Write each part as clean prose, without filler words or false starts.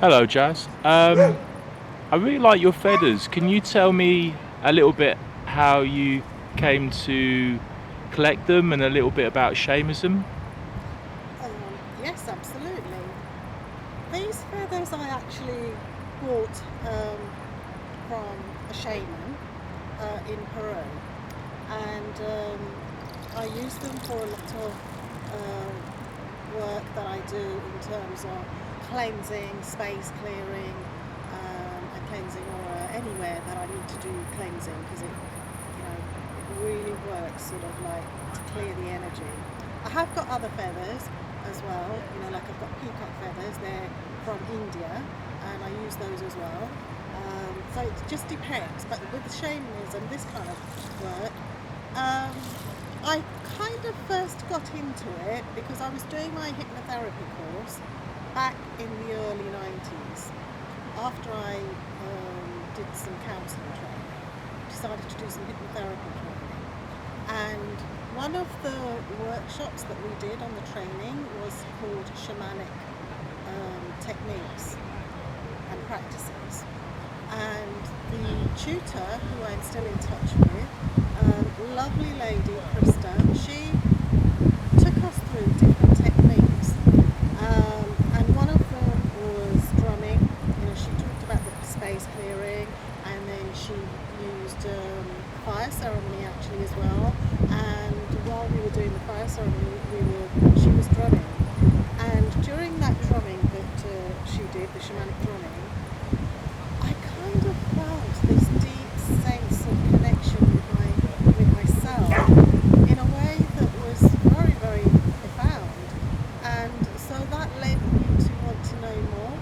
Hello, Jazz. I really like your feathers. Can you tell me a little bit how you came to collect them and a little bit about shamanism? Yes, absolutely. These feathers I actually bought from a shaman in Peru, and I use them for a lot of work that I do in terms of cleansing, space clearing, and cleansing aura anywhere that I need to do cleansing, because it really works sort of like to clear the energy. I have got other feathers as well, like I've got peacock feathers, they're from India, and I use those as well. So it just depends, but with shamanism, this kind of work, um, I kind of first got into it because I was doing my hypnotherapy course back in the early 90s. After I did some counselling training, decided to do some hypnotherapy training. And one of the workshops that we did on the training was called Shamanic Techniques and Practices. And the tutor, who I'm still in touch with, lovely lady, Krista, she took us through different techniques. And one of them was drumming. She talked about the space clearing, and then she used fire ceremony actually as well. And while we were doing the fire ceremony, she was drumming. And during that drumming that she did, the shamanic drumming, I kind of felt this deep sense of connection with myself in a way that was very, very profound. And so that led me to want to know more.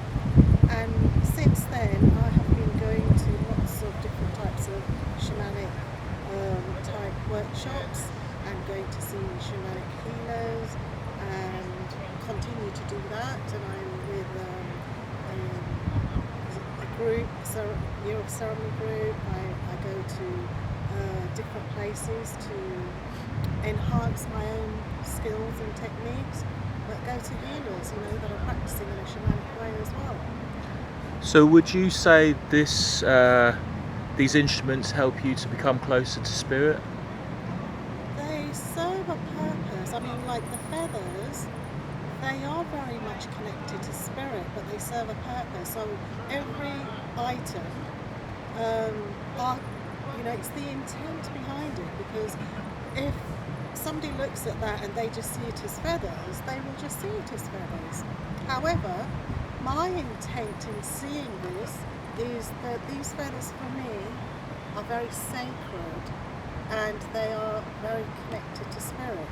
And since then, I have been going to lots of different types of shamanic type workshops and going to see shamanic healers and continue to do that. And I'm with a group, ceremony group. I go to different places to enhance my own skills and techniques, but go to healers, that are practicing in a shamanic way as well. So, would you say these instruments help you to become closer to spirit? They serve a purpose. I mean, like the feathers, they are very much connected to spirit, but they serve a purpose. So every item, it's the intent behind it, because if somebody looks at that and they just see it as feathers, they will just see it as feathers. However, my intent in seeing this is that these feathers for me are very sacred, and they are very connected to spirit.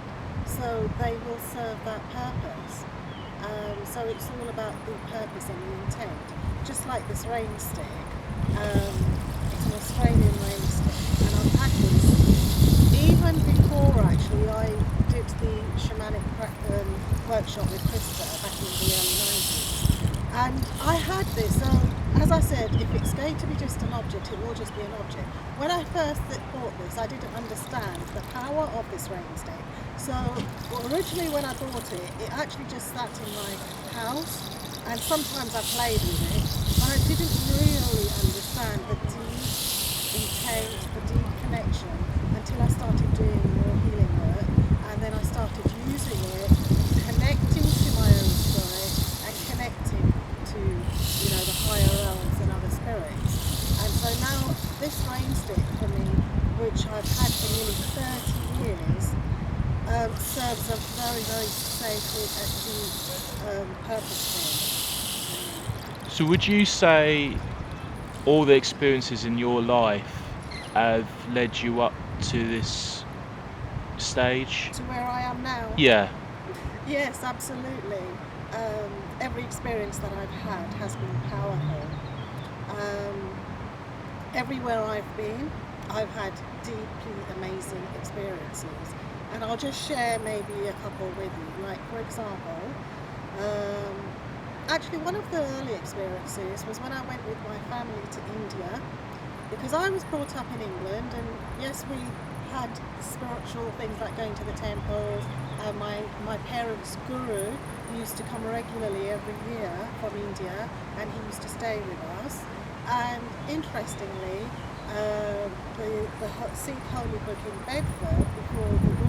So they will serve that purpose. So it's all about the purpose and the intent. Just like this rain stick. It's an Australian rain stick, and I've had this even before actually I did the shamanic workshop with Krista back in the early 90s. And I had this, so as I said, if it's going to be just an object, it will just be an object. When I first bought this, I didn't understand the power of this rain stick. So originally when I bought it, it actually just sat in my house, and sometimes I played with it, but I didn't really understand the deep intent, the deep connection, until I started doing more healing work, and then I started using it, connecting to my own spirit, and connecting to, the higher realms and other spirits. And so now this rain stick for me, which I've had for nearly 30 years, serves a very, very sacred and deep purpose for me. So, would you say all the experiences in your life have led you up to this stage? To where I am now? Yeah. Yes, absolutely. Every experience that I've had has been powerful. Everywhere I've been, I've had deeply amazing experiences. And I'll just share maybe a couple with you. Like, for example, actually one of the early experiences was when I went with my family to India, because I was brought up in England, and yes, we had spiritual things like going to the temples, My parents' guru used to come regularly every year from India, and he used to stay with us. And interestingly, the Sikh Holy Book in Bedford, before the